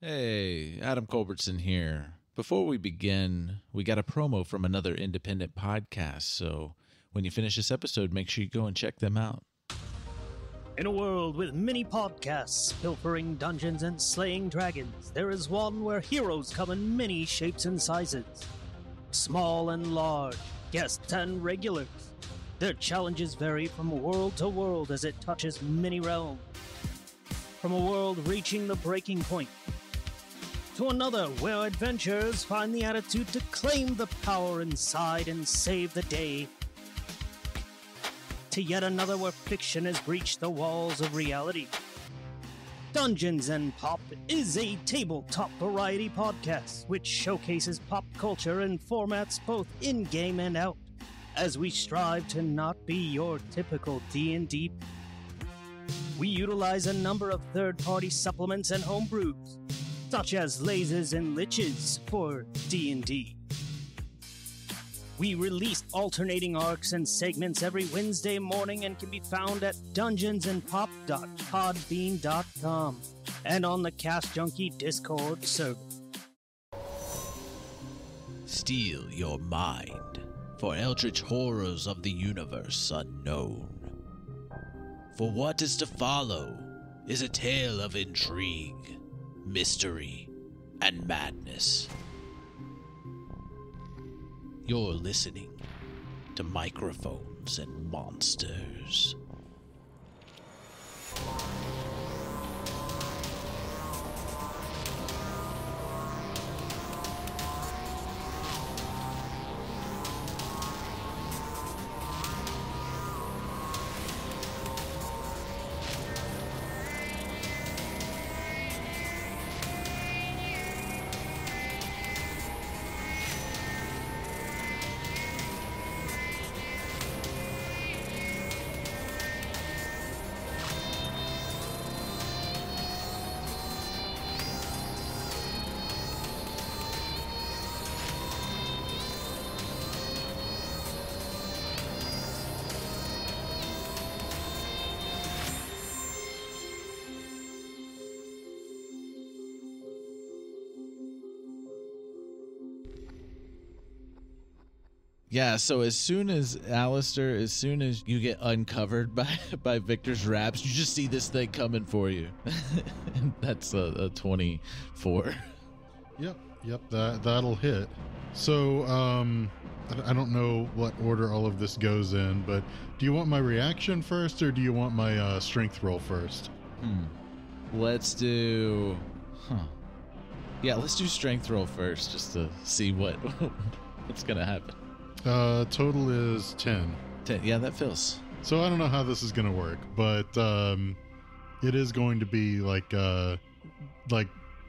Hey, Adam Culbertson here. Before we begin, we got a promo from another independent podcast, so when you finish this episode, make sure you go and check them out. In a world with many podcasts pilfering dungeons and slaying dragons, there is one where heroes come in many shapes and sizes. Small and large, guests and regulars. Their challenges vary from world to world as it touches many realms. From a world reaching the breaking point, to another where adventurers find the attitude to claim the power inside and save the day, to yet another where fiction has breached the walls of reality. Dungeons and Pop is a tabletop variety podcast which showcases pop culture in formats both in-game and out, as we strive to not be your typical D&D. We utilize a number of third-party supplements and homebrews, such as lasers and liches for D&D. We release alternating arcs and segments every Wednesday morning and can be found at dungeonsandpop.podbean.com and on the Cast Junkie Discord server. Steel your mind for eldritch horrors of the universe unknown. For what is to follow is a tale of intrigue, mystery, and madness. You're listening to Microphones and Monsters. Yeah, so as soon as Aleister, as soon as you get uncovered by Victor's raps, you just see this thing coming for you. And that's a 24. Yep, that'll hit. So, I don't know what order all of this goes in, but do you want my reaction first, or do you want my strength roll first? Let's do... Yeah, let's do strength roll first, just to see what's going to happen. Total is 10. 10, yeah, that feels... So I don't know how this is going to work, but it is going to be like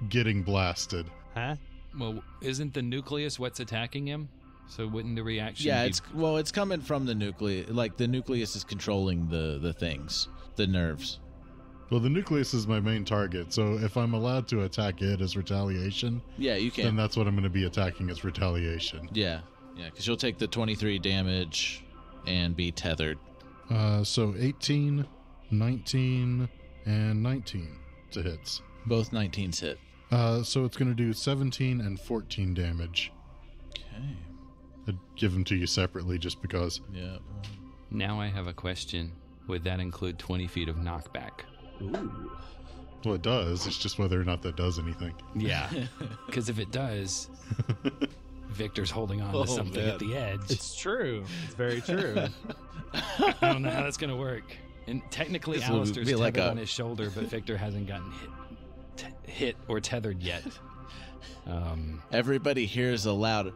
getting blasted. Huh? Well, isn't the nucleus what's attacking him? So wouldn't the reaction Yeah, be... it's coming from the nucleus. Like, the nucleus is controlling the things, the nerves. Well, the nucleus is my main target, so if I'm allowed to attack it as retaliation... Yeah, you can. Then that's what I'm going to be attacking as retaliation. Yeah, because you'll take the 23 damage and be tethered. So 18, 19, and 19 to hits. Both 19s hit. So it's going to do 17 and 14 damage. Okay. I'd give them to you separately just because. Yeah. Now I have a question. Would that include 20 feet of knockback? Ooh. Well, it does. It's just whether or not that does anything. Yeah. Because if it does, Victor's holding on to something at the edge. It's true. It's very true. I don't know how that's going to work. And technically, This will Aleister's be like tethered a- on his shoulder, but Victor hasn't gotten hit or tethered yet. Everybody hears a loud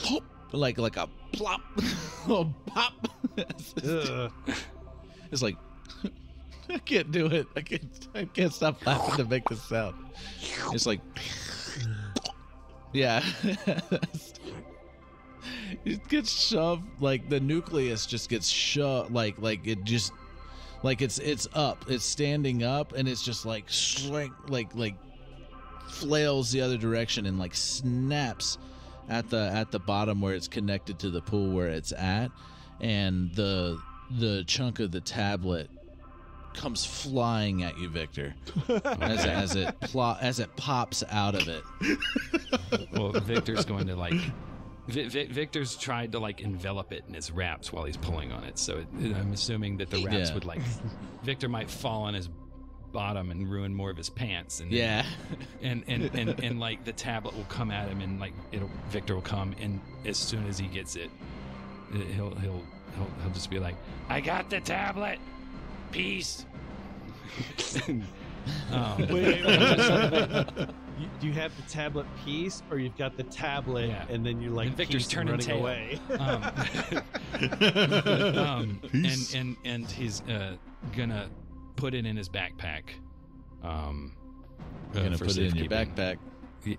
pop, like a plop, a pop. It's like, I can't do it. I can't stop laughing to make this sound. It's like, yeah. It gets shoved, like the nucleus just gets shoved, like it just, like it's up, it's standing up, and it's just like like flails the other direction and like snaps at the bottom where it's connected to the pool where it's at, and the chunk of the tablet comes flying at you, Victor, as it pops out of it. Well, Victor's going to like. Victor's tried to like envelop it in his wraps while he's pulling on it. So I'm assuming that the wraps would like. Victor might fall on his bottom and ruin more of his pants. And then, and like the tablet will come at him, and like Victor will come, and as soon as he gets it, he'll just be like, "I got the tablet. Peace." Wait. Do you have the tablet piece, or you've got the tablet, and then you're like and Victor's turning running away? And he's gonna put it in his backpack. Gonna for put it in your safekeeping. backpack.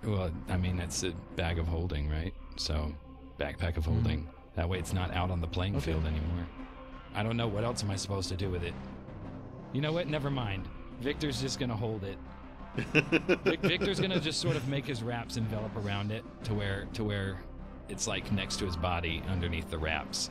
Well, I mean that's a bag of holding, right? So, backpack of holding. That way, it's not out on the playing field anymore. I don't know, what else am I supposed to do with it? You know what? Never mind. Victor's just gonna hold it. Victor's gonna just sort of make his wraps envelop around it to where it's like next to his body underneath the wraps,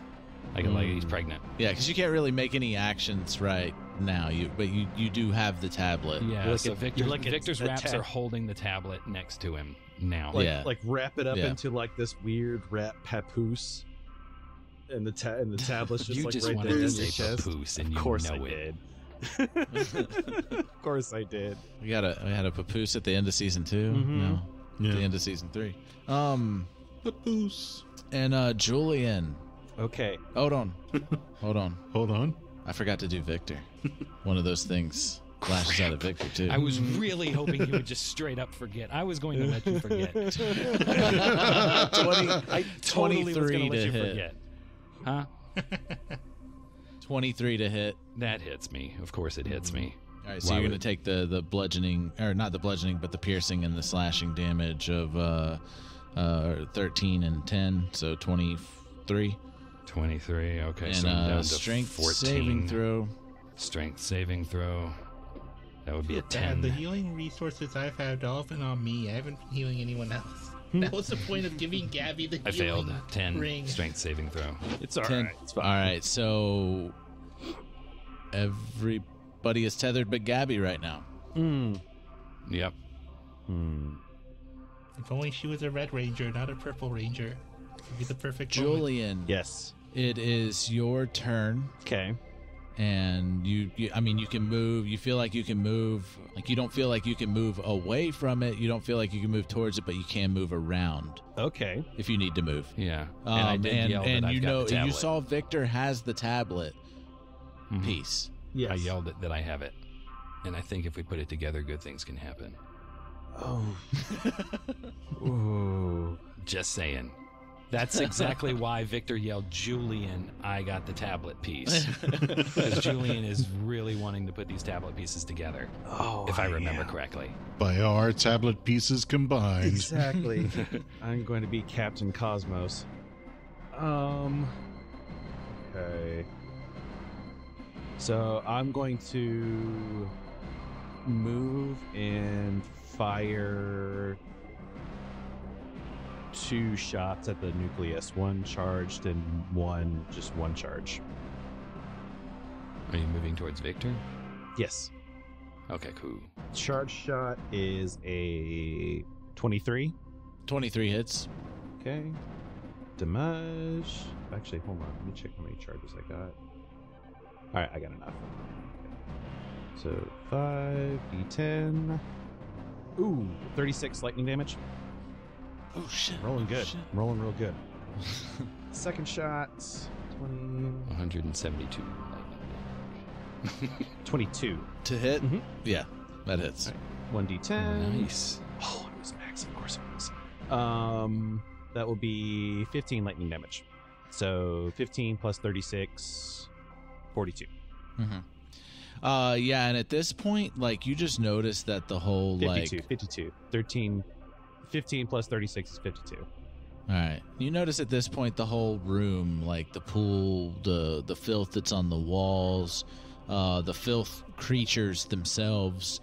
like he's pregnant. Yeah, because you can't really make any actions right now. But you do have the tablet. Yeah. So Victor's wraps are holding the tablet next to him now. Like wrap it up into like this weird wrap papoose, and the tablet's just you like just right wanted there to in say your chest. papoose, and Of you course know I it. did. Of course I did. We had a papoose at the end of season 2. No, at the end of season 3. Papoose. And Julian. Okay. Hold on. I forgot to do Victor. One of those things flashes out of Victor too. I was really hoping you would just straight up forget. I was going to let you forget. 23 to hit. Forget. Huh? 23 to hit. That hits me. Of course it hits me. All right, so you're going to take the bludgeoning, or not the bludgeoning, but the piercing and the slashing damage of 13 and 10, so 23. 23, okay. And so I'm down to strength 14. saving throw. Strength saving throw. That would be a The 10. healing resources I've had all been on me. I haven't been healing anyone else. That was the point of giving Gabby the I healing failed. 10 ring. strength saving throw. It's all 10. right. It's fine. All right, so everybody is tethered but Gabby right now. Yep. If only she was a red ranger, not a purple ranger. It'd be the perfect moment. Julian, Yes. it is your turn. Okay. And you can move. You feel like you can move. Like, you don't feel like you can move away from it. You don't feel like you can move towards it, but you can move around Okay. if you need to move. Yeah. And I did yell that and I've you got know, the tablet. you saw Victor has the tablet piece. Yes. I yelled that I have it. And I think if we put it together, good things can happen. Oh. Ooh. Just saying. That's exactly why Victor yelled, "Julian, I got the tablet piece." Because Julian is really wanting to put these tablet pieces together. Oh, if I remember correctly. By our tablet pieces combined. Exactly. I'm going to be Captain Cosmos. Okay. So I'm going to move and fire 2 shots at the nucleus. 1 charged and one charge. Are you moving towards Victor? Yes. Okay, cool. Charge shot is a 23. 23 hits. Okay. Damage. Actually, hold on. Let me check how many charges I got. Alright, I got enough. So 5d10. Ooh, 36 lightning damage. Oh shit! Rolling good. Shit. Rolling real good. Second shot. 20. 172. 22. To hit? Mhm. Yeah, that hits. 1d10. Nice. Oh, it was max. Of course it was. That will be 15 lightning damage. So 15 plus 36, 42. Yeah, and at this point, like, you just notice that the whole 52. like 52. 15 plus 36 is 52. All right. You notice at this point the whole room, like the pool, the filth that's on the walls, the filth creatures themselves,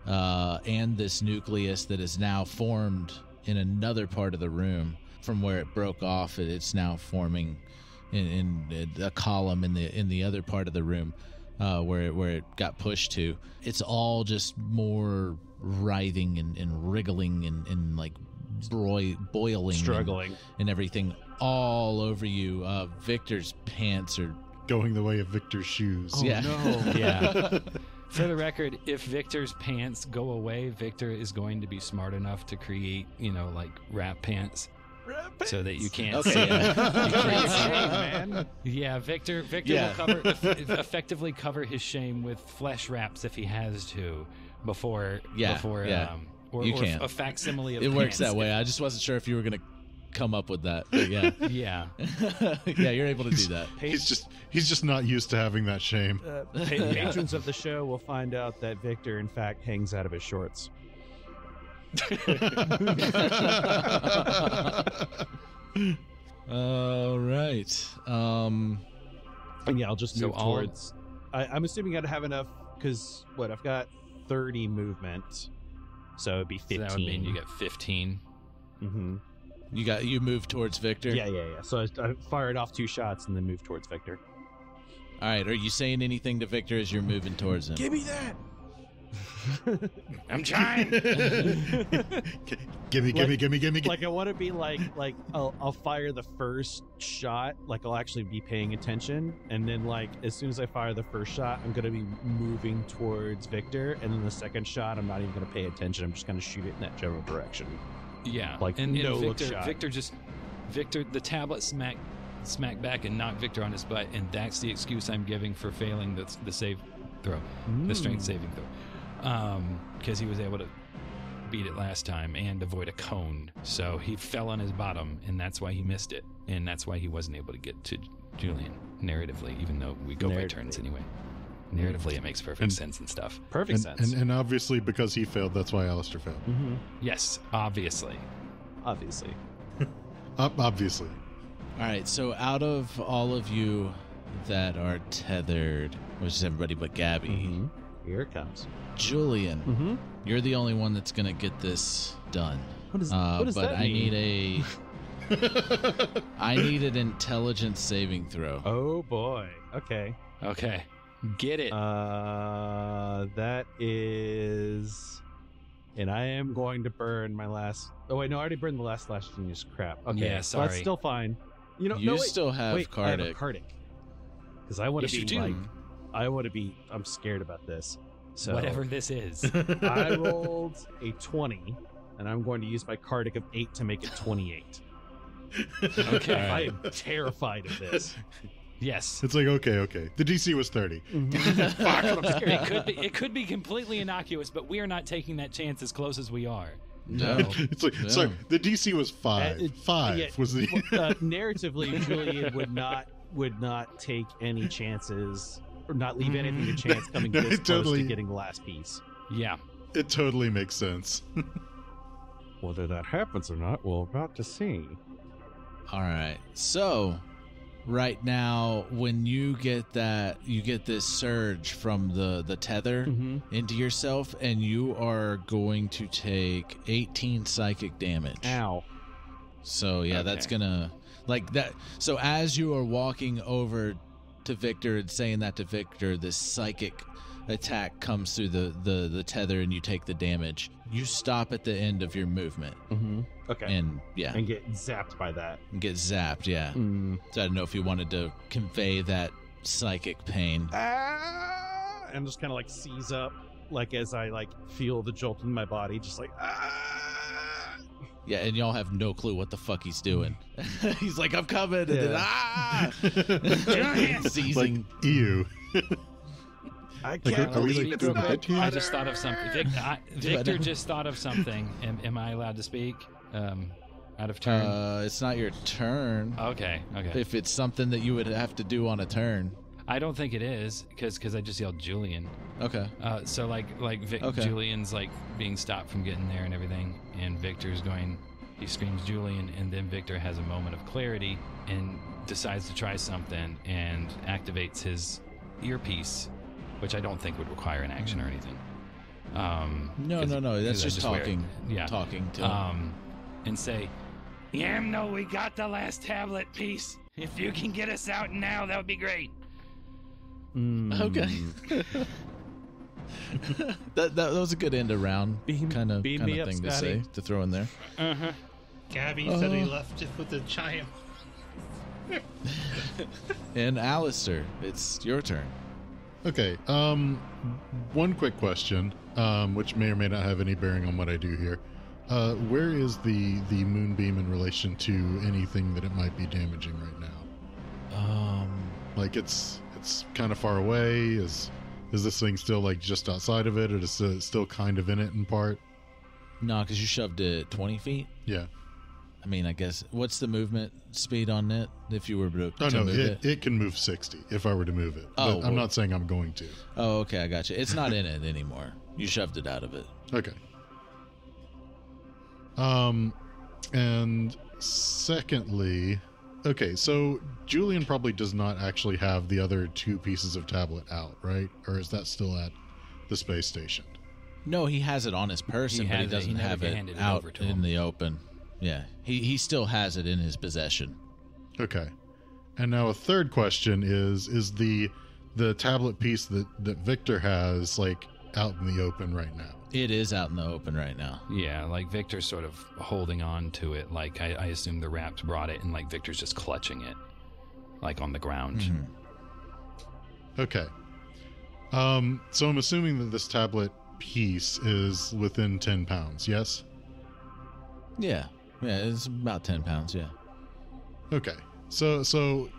and this nucleus that is now formed in another part of the room from where it broke off. It's now forming in a column in the other part of the room. where it got pushed to. It's all just more writhing and wriggling and like boiling, Struggling. and everything all over you. Victor's pants are Going the way of Victor's shoes. Oh, yeah. no. Yeah. For the record, if Victor's pants go away, Victor is going to be smart enough to create, like wrap pants. So that you can't Okay, see yeah. it. You can't see it. man. Yeah, Victor Yeah. will effectively cover his shame with flesh wraps if he has to before Yeah. or You can. a facsimile of It works pants that way. I just wasn't sure if you were gonna come up with that, but yeah. Yeah. Yeah, you're able to do that. He's just not used to having that shame. Patrons of the show will find out that Victor, in fact, hangs out of his shorts. All right. And yeah, I'll just So move towards. I'm assuming I'd have enough because I've got 30 movement, so it'd be 15. So that would mean you get 15. Mm-hmm. You move towards Victor. Yeah. So I fired off 2 shots and then moved towards Victor. All right. Are you saying anything to Victor as you're moving towards him? Give me that. I'm trying. Gimme. Like I want to be like I'll fire the first shot, like I'll actually be paying attention, and then like as soon as I fire the first shot, I'm gonna be moving towards Victor, and then the second shot, I'm not even gonna pay attention. I'm just gonna shoot it in that general direction. Yeah. Like, and no look Victor, shot. Victor, the tablet smack back and knock Victor on his butt, and that's the excuse I'm giving for failing the save throw, the strength saving throw. Because he was able to beat it last time and avoid a cone. So he fell on his bottom, and that's why he missed it. And that's why he wasn't able to get to Julian, narratively, even though we go by turns anyway. Narratively, it makes perfect sense and stuff. Perfect sense. And obviously, because he failed, that's why Aleister failed. Mm-hmm. Yes, obviously. Obviously. Obviously. All right. So out of all of you that are tethered, which is everybody but Gabby, Mm-hmm. Here it comes. Julian, Mm-hmm. you're the only one that's gonna get this done. What does But that I mean? need I need an intelligence saving throw. Oh boy. Okay. Okay. Get it. That is, and I am going to burn my last. Oh wait, no, I already burned the last slash genius crap. Okay, Yeah, so that's sorry. still fine. You know, You no, wait, still have wait, I have a Cardic. Cardic. Because I want Yes, to you be do. like, I'm scared about this. So Whatever this is. I rolled a 20, and I'm going to use my Cardic of 8 to make it 28. Okay. I am terrified of this. Yes. It's like, okay. The DC was 30. It could be completely innocuous, but we are not taking that chance as close as we are. No. It's like, No. sorry, the DC was 5. It- 5 yeah, was the... narratively, Julian would not take any chances or not leave anything to chance coming No, this it close totally- to getting the last piece. Yeah. It totally makes sense. Whether that happens or not, we're about to see. All right. So, right now, when you get this surge from the tether into yourself, and you are going to take 18 psychic damage. Ow. So yeah, that's Okay. gonna like that. So as you are walking over to Victor and saying that to Victor, this psychic attack comes through the tether, and you take the damage. You stop at the end of your movement, Okay. and yeah, And get zapped by that. get zapped. Yeah. So I don't know if you wanted to convey that psychic pain. And just kind of like seize up, like as I like feel the jolt in my body, just like Yeah, and y'all have no clue what the fuck he's doing. He's like, I'm coming, and then seizing. Like, ew. I Like, can't are we believe like it's doing the not head I just thought of something. Victor just thought of something. Am I allowed to speak? Out of turn? It's not your turn. Okay. If it's something that you would have to do on a turn. I don't think it is, because I just yelled Julian. Okay. So Okay. Julian's like being stopped from getting there and everything, and Victor's going. He screams Julian, and then Victor has a moment of clarity and decides to try something and activates his earpiece, which I don't think would require an action or anything. No. That's just talking. Yeah. Talking to him. And say, no, we got the last tablet piece. If you can get us out now, that would be great. Okay. that was a good end of round kind of beam thing me up, to Scotty. say, to throw in there. Gabby said he left it with a giant. And Aleister, it's your turn. Okay. One quick question, which may or may not have any bearing on what I do here. Where is the moonbeam in relation to anything that it might be damaging right now? Like it's kind of far away. Is this thing still like just outside of it, or is it still kind of in it in part? No, because you shoved it 20 feet. Yeah. I mean, I guess, what's the movement speed on it if you were to Oh no, move it? it can move 60 if I were to move it. Oh, but I'm not saying I'm going to. Oh, okay, I got you. It's not in it anymore. You shoved it out of it. Okay. And secondly, okay, so Julian probably does not actually have the other 2 pieces of tablet out, right? Or is that still at the space station? No, he has it on his person, but he has it. doesn't He never have it handed it out over to in him. the open. Yeah, he still has it in his possession. Okay. And now a third question is the tablet piece that Victor has like out in the open right now? It is out in the open right now. Yeah, like Victor's sort of holding on to it. Like I assume the Raps brought it, and like Victor's just clutching it, like on the ground. Mm-hmm. Okay. So I'm assuming that this tablet piece is within 10 pounds, yes? Yeah, it's about 10 pounds, yeah. Okay. So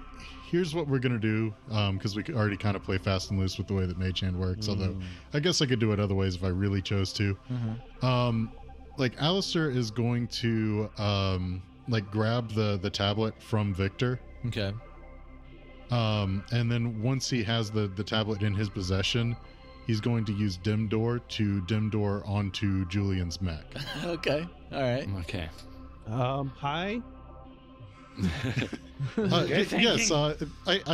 here's what we're going to do, because we could already kind of play fast and loose with the way that Mage Hand works, although I guess I could do it other ways if I really chose to. Like, Aleister is going to, like, grab the tablet from Victor. Okay. And then once he has the tablet in his possession, he's going to use Dim Door to Dim Door onto Julian's mech. Okay, all right. Okay. Hi. Yes, I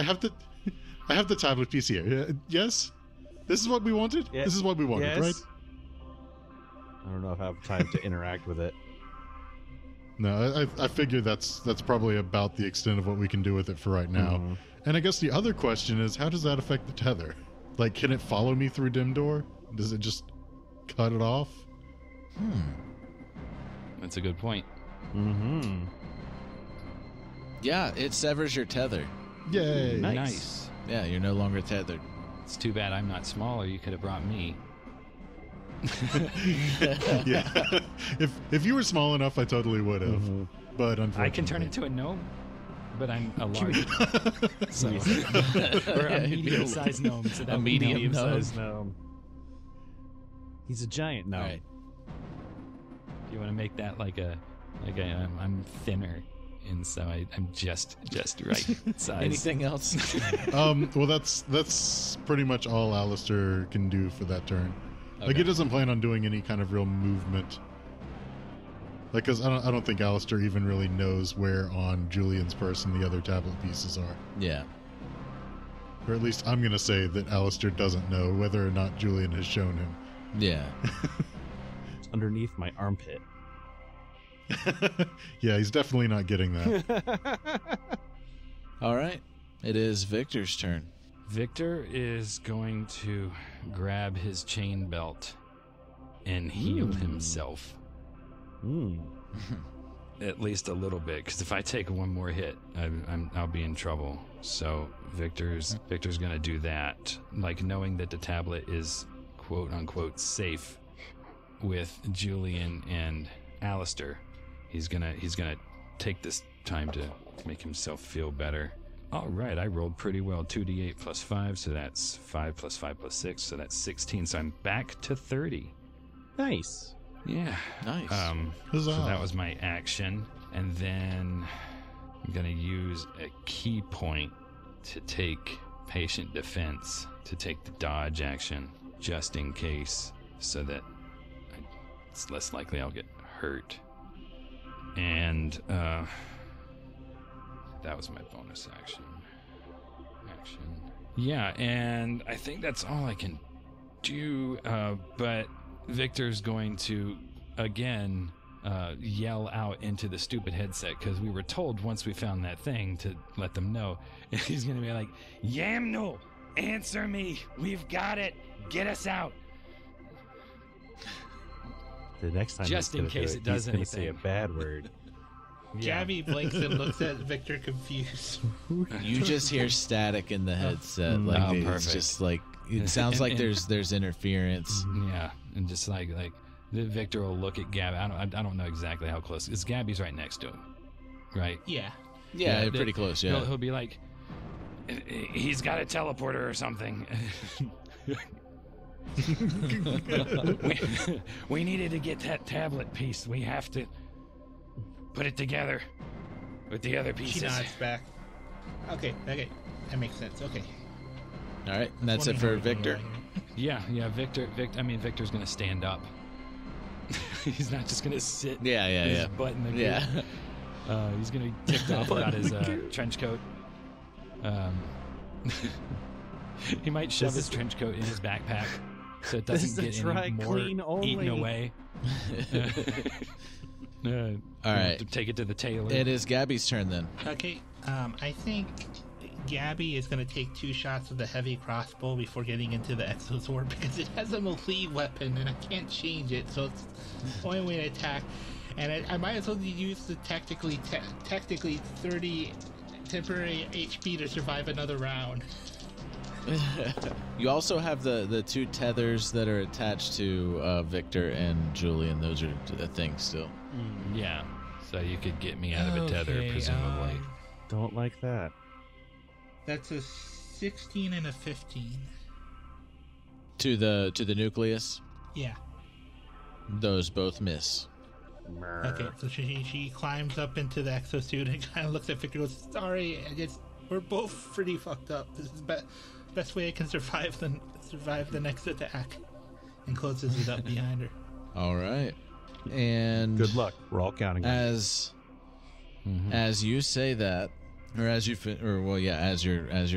have the tablet piece here. Yes, this is what we wanted. Yeah. This is what we wanted, Yes. right? I don't know if I have time to interact with it. No, I figure that's probably about the extent of what we can do with it for right now. Mhm. And I guess the other question is, how does that affect the tether? Like, can it follow me through Dim Door? Does it just cut it off? That's a good point. Mm-hmm. Yeah, it severs your tether. Yay! Nice. Yeah, you're no longer tethered. It's too bad I'm not smaller. You could have brought me. Yeah. If you were small enough, I totally would have. But unfortunately, I can turn into a gnome, but I'm a large, so or a medium-sized gnome. So that A would be medium gnome. Medium-sized gnome. He's a giant gnome. All right. Do you want to make that like I'm thinner, and so I'm just right size. Anything else? Well, that's pretty much all Aleister can do for that turn. Like, Okay. he doesn't plan on doing any kind of real movement. Like, because I don't think Aleister even really knows where on Julian's person the other tablet pieces are. Yeah. Or at least I'm going to say that Aleister doesn't know whether or not Julian has shown him. Yeah. It's underneath my armpit. Yeah, he's definitely not getting that. All right. It is Victor's turn. Victor is going to grab his chain belt and heal himself at least a little bit, because if I take one more hit, I'll be in trouble. So Victor's going to do that, like knowing that the tablet is quote unquote safe with Julian and Aleister. He's gonna take this time to make himself feel better. All right, I rolled pretty well. 2d8 plus 5, so that's 5 plus 5 plus 6, so that's 16. So I'm back to 30. Nice. Yeah. Nice. Huzzah. So that was my action, and then I'm gonna use a key point to take patient defense, to take the dodge action, just in case, so that it's less likely I'll get hurt. And that was my bonus action. Yeah, and I think that's all I can do. But Victor's going to again yell out into the stupid headset, because we were told once we found that thing to let them know. And he's going to be like, "Yamno, Answer me. We've got it. Get us out. The next time, Just he's in gonna case do it does he's gonna say a anything. bad word. Gabby blinks and looks at Victor confused. You just hear static in the headset. Like Oh, it's perfect. just like it sounds like there's interference. Yeah, and just like Victor will look at Gabby. I don't know exactly how close. It's Gabby's right next to him, right? Yeah. Yeah, pretty close. Yeah. He'll be like, he's got a teleporter or something. we needed to get that tablet piece. We have to put it together with the other pieces. She nods back. Okay, that makes sense. Okay. All right, and that's it for Victor. Yeah, Victor's gonna stand up. He's not just gonna sit. with his butt in the goo. Yeah. He's gonna be ticked off about his trench coat. He might shove his trench coat in his backpack so it doesn't get any more eaten away. All right. To take it to the tailor. It is Gabby's turn then. Okay, I think Gabby is going to take 2 shots of the heavy crossbow before getting into the exosword because it has a melee weapon and I can't change it, so it's the only way to attack. And I might as well use the technically 30 temporary HP to survive another round. You also have the 2 tethers that are attached to Victor and Julian. Those are the things still. Yeah. So you could get me out of a tether, Okay, presumably. Don't like that. That's a 16 and a 15. To the nucleus. Yeah. Those both miss. Okay, so she climbs up into the exosuit and kind of looks at Victor and goes, sorry, we're both pretty fucked up. This is best way I can survive the next attack. And closes it up behind her. All right. And Good luck. We're all counting on you. as you say that, or as you're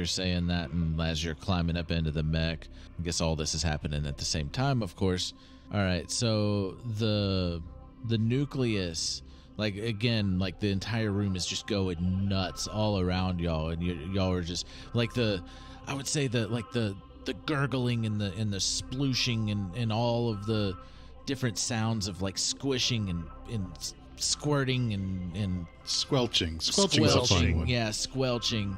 saying that, and as you're climbing up into the mech, I guess all this is happening at the same time, of course. All right, so the nucleus, like again, like the entire room is just going nuts all around y'all, and y'all are just like I would say the gurgling and the splooshing and all of the different sounds of like squishing and squirting and Squelching is a funny one. yeah, squelching.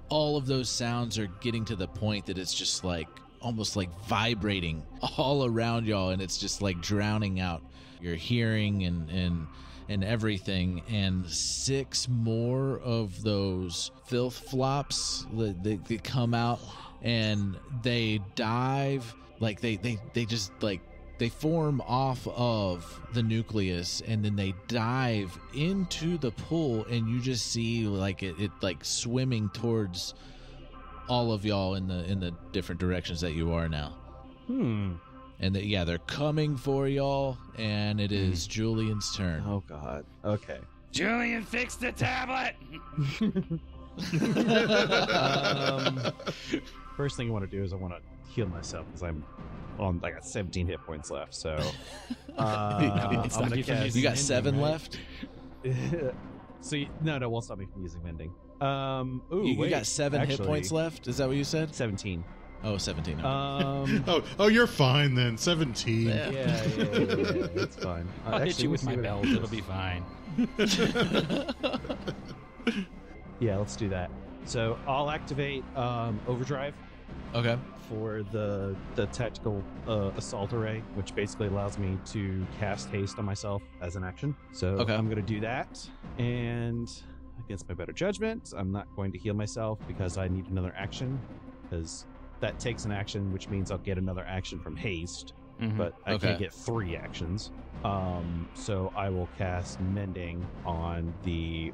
All of those sounds are getting to the point that it's just like almost like vibrating all around y'all, and it's just like drowning out your hearing and everything. And 6 more of those filth flops they come out, and they dive like they just like they form off of the nucleus, and then they dive into the pool, and you just see like it like swimming towards all of y'all in the different directions that you are now. And they're coming for y'all, and it is Julian's turn. Oh God. Okay. Julian, fix the tablet! First thing I want to do is I want to heal myself because I got 17 hit points left. So I'm Stop gonna you from cast. using You got mending, 7 right? left. So no, won't stop me from using mending. You got 7 hit points left. Is that what you said? 17. Oh, 17. Okay. Oh, you're fine then. 17. Yeah, it's fine. I'll hit Actually, you with let's my see what belt. it It'll is. be fine. Yeah, let's do that. So I'll activate overdrive Okay. for the tactical assault array, which basically allows me to cast haste on myself as an action. So Okay. I'm going to do that, and against my better judgment, I'm not going to heal myself because I need another action, because that takes an action, which means I'll get another action from haste, but I Okay. can't get 3 actions. So I will cast mending on the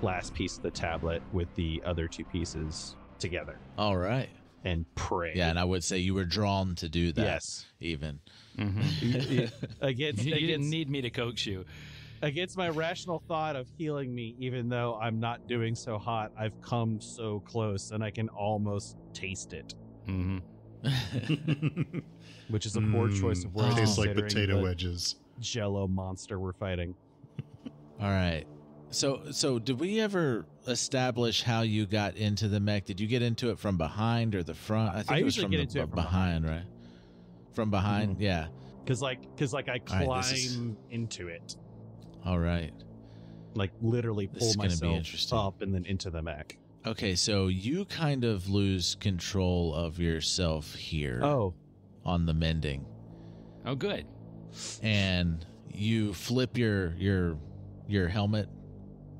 last piece of the tablet with the other 2 pieces together All right. and pray. Yeah, and I would say you were drawn to do that. Yes. Even. Against, You didn't need me to coax you. against my rational thought of healing me, even though I'm not doing so hot, I've come so close and I can almost taste it, which is a poor choice of words. Tastes like considering potato the wedges. Jello monster we're fighting. All right. So did we ever establish how you got into the mech? Did you get into it from behind or the front? I think it was usually from get into it from behind, right? From behind, yeah. Because I climb All right, into it. All right. Like literally This pull is gonna be myself interesting. up and then into the mech. Okay, so you kind of lose control of yourself here on the mending. Oh, good. And you flip your helmet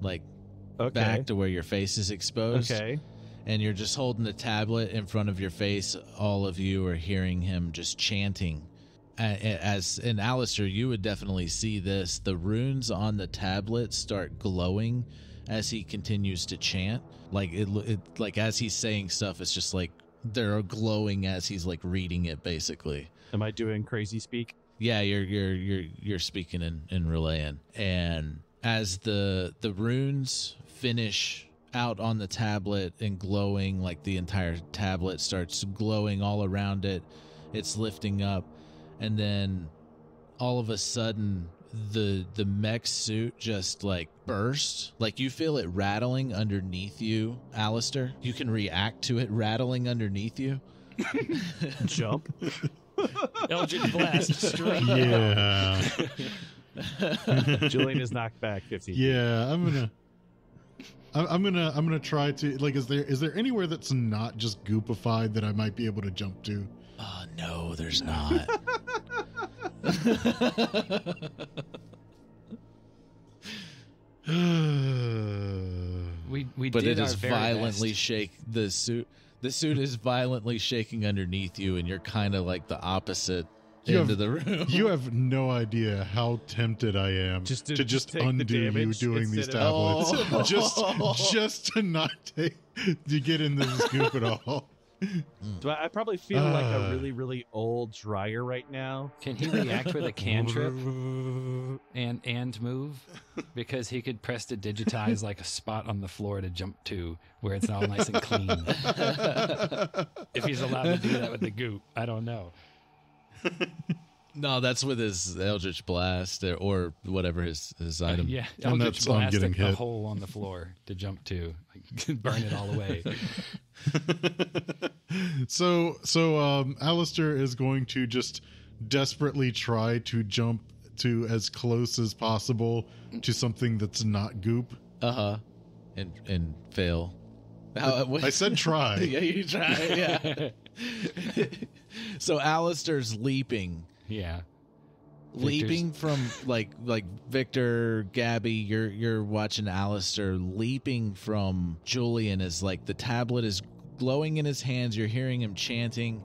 like back to where your face is exposed. Okay. And you're just holding the tablet in front of your face. All of you are hearing him just chanting. As in Aleister, you would definitely see this. The runes on the tablet start glowing as he continues to chant. Like like as he's saying stuff, it's just like they're glowing as he's like reading it. Basically, am I doing crazy speak? Yeah, you're speaking in Relayan, and as the runes finish out on the tablet and glowing, like the entire tablet starts glowing all around it. It's lifting up, and then all of a sudden the mech suit just like bursts. Like you feel it rattling underneath you, Aleister. You can react to it rattling underneath you. Jump. Eldritch Blast straight. Yeah. Julian is knocked back 50 feet. Yeah, I'm gonna try to, like, is there anywhere that's not just goopified that I might be able to jump to? Oh no, there's not. We But did it our is very violently best. shake the suit. The suit is violently shaking underneath you, and you're kind of like the opposite end of the room. You have no idea how tempted I am Just to to just take the undo you damage doing these instead of- tablets. Just to not take to get in this goop at all. Do I probably feel like a really, really old dryer right now. Can he react with a cantrip and move? Because he could press to digitize like a spot on the floor to jump to where it's all nice and clean. If he's allowed to do that with the goop, I don't know. No, that's with his Eldritch Blast or whatever his item. Yeah, And Eldritch that's on Blast getting a hit. hole on the floor to jump to, like, burn it all away. So Aleister is going to just desperately try to jump to as close as possible to something that's not goop. And fail. I said try. Yeah, you try. Yeah. So Aleister's leaping. Yeah. Leaping from like Victor, Gabby, you're watching Aleister leaping from Julian as like the tablet is glowing in his hands. You're hearing him chanting,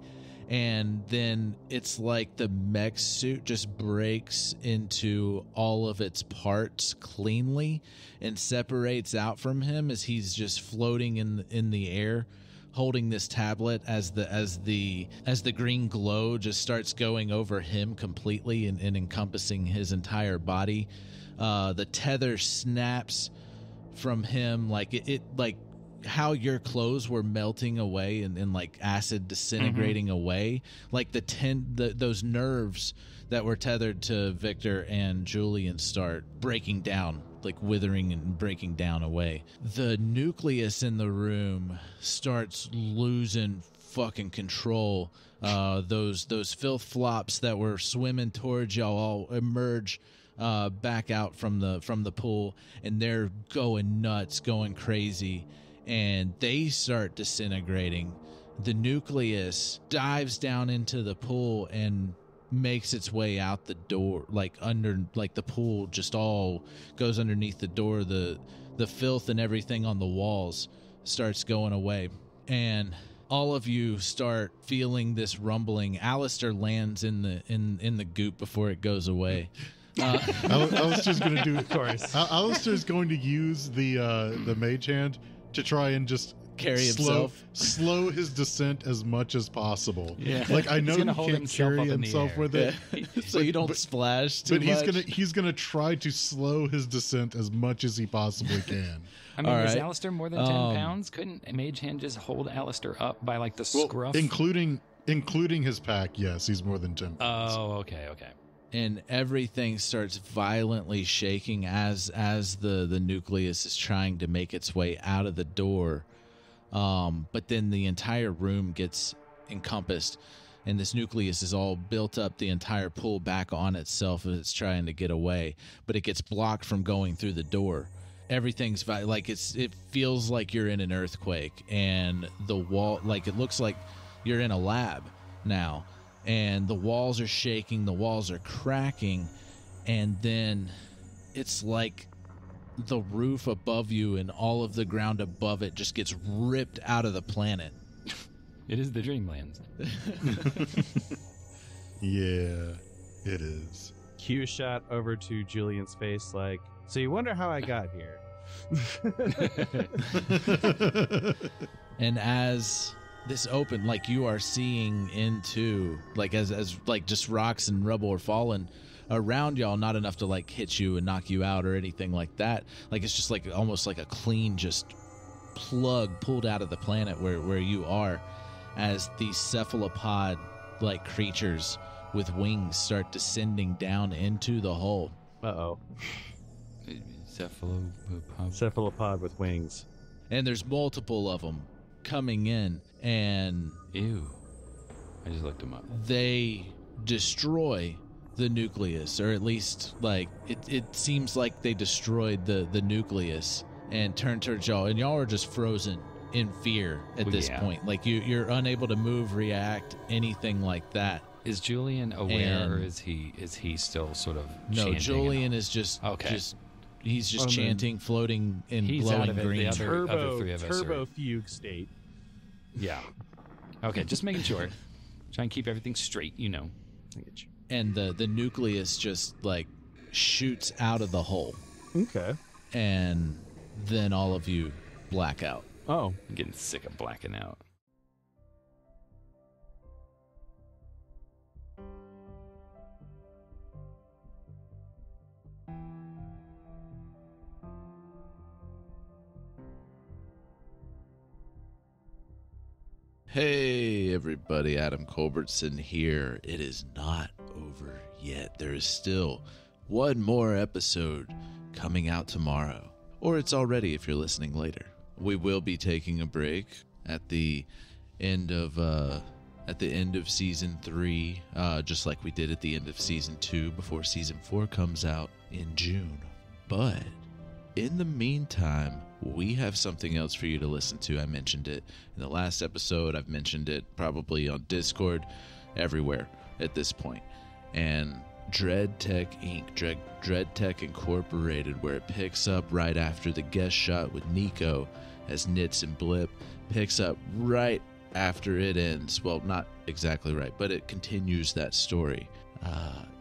and then it's like the mech suit just breaks into all of its parts cleanly and separates out from him as he's just floating in the air, holding this tablet as the green glow just starts going over him completely and encompassing his entire body. The tether snaps from him like it like how your clothes were melting away and like acid disintegrating away, like those nerves that were tethered to Victor and Julian start breaking down, like withering and breaking down away. The nucleus in the room starts losing fucking control. Those filth flops that were swimming towards y'all all emerge back out from the pool, and they're going nuts, going crazy, and they start disintegrating. The nucleus dives down into the pool and makes its way out the door, like under, like the pool just all goes underneath the door. The filth and everything on the walls starts going away, and all of you start feeling this rumbling. Aleister lands in the goop before it goes away. Aleister's going to do. Of course. Aleister's going to use the mage hand to try and just Carry himself. slow his descent as much as possible. Yeah. Like I know He's gonna he hold can't himself carry up in the himself air. with it, So you don't splash too but much. he's gonna try to slow his descent as much as he possibly can. I mean, All is right. Aleister more than 10 pounds? Couldn't a mage hand just hold Aleister up by like the Well, scruff? including his pack. Yes, he's more than 10 pounds. Oh, okay. and everything starts violently shaking as the nucleus is trying to make its way out of the door. But then the entire room gets encompassed, and this nucleus is all built up, the entire pull back on itself as it's trying to get away, but it gets blocked from going through the door. Everything's like it feels like you're in an earthquake, and the wall, like it looks like you're in a lab now, and the walls are shaking, the walls are cracking, and then it's like the roof above you and all of the ground above it just gets ripped out of the planet. It is the Dreamlands. Yeah, it is. Cue shot over to Julian's face like, so you wonder how I got here. And as this opened, like you are seeing into, like as like just rocks and rubble are falling around y'all, not enough to like hit you and knock you out or anything like that. Like it's just like almost like a clean just plug pulled out of the planet where you are, as these cephalopod like creatures with wings start descending down into the hole. Uh-oh. Cephalopod. Cephalopod with wings. And there's multiple of them coming in, and Ew. I just looked them up. they destroy the nucleus, or at least like it seems like they destroyed the nucleus and turned towards y'all, and y'all are just frozen in fear at this point. Like you're unable to move, react, anything like that. Is Julian aware, or is he still sort of chanting? Julian is just he's just chanting, floating in glowing green. Other three of us turbo fugue state. Yeah. Okay, just making sure. Try and keep everything straight, you know. I get you. And the nucleus just like shoots out of the hole, Okay. and then all of you black out. Oh. I'm getting sick of blacking out. Hey everybody, Adam Culbertson here. It is not over yet. There is still one more episode coming out tomorrow, or it's already if you're listening later. We will be taking a break at the end of season 3, just like we did at the end of season 2 before season 4 comes out in June. But in the meantime, we have something else for you to listen to. I mentioned it in the last episode. I've mentioned it probably on Discord, everywhere at this point. And Dread Tech Inc., Dread Tech Incorporated, where it picks up right after the guest shot with Nico as Nits and Blip, picks up right after it ends. Well, not exactly right, but it continues that story.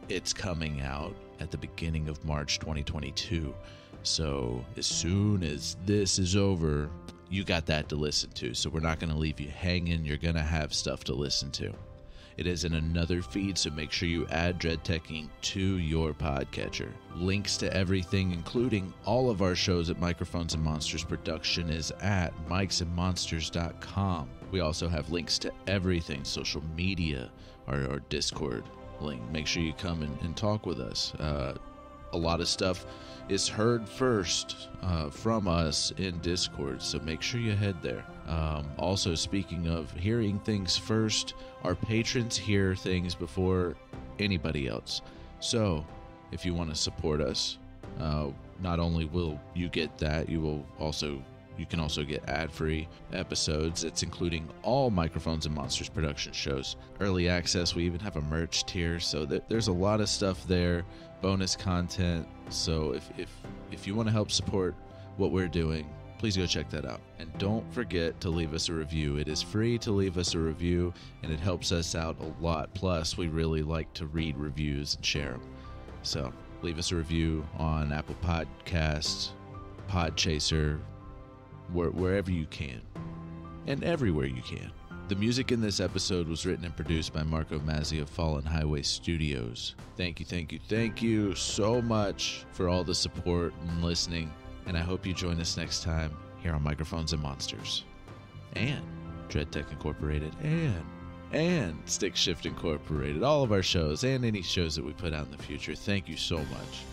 It's coming out at the beginning of March 2022. So as soon as this is over, you got that to listen to. So we're not going to leave you hanging. You're going to have stuff to listen to. It is in another feed, so make sure you add Dread Tech Inc. to your podcatcher. Links to everything, including all of our shows at Microphones and Monsters Production, is at mikesandmonsters.com. We also have links to everything, social media, our Discord link. Make sure you come and talk with us. A lot of stuff is heard first from us in Discord, so make sure you head there. Also, speaking of hearing things first, our patrons hear things before anybody else. So if you want to support us, not only will you get that, you can also get ad-free episodes. It's including all Microphones and Monsters production shows. Early access, we even have a merch tier, so there's a lot of stuff there, bonus content. So if you want to help support what we're doing, please go check that out. And don't forget to leave us a review. It is free to leave us a review, and it helps us out a lot. Plus, we really like to read reviews and share them. So leave us a review on Apple Podcasts, Podchaser, wherever you can, and everywhere you can. The music in this episode was written and produced by Marco Mazzei of Fallen Highway Studios. Thank you so much for all the support and listening, and I hope you join us next time here on Microphones and Monsters, and Dread Tech Incorporated, and and Stick Shift Incorporated, all of our shows and any shows that we put out in the future. Thank you so much.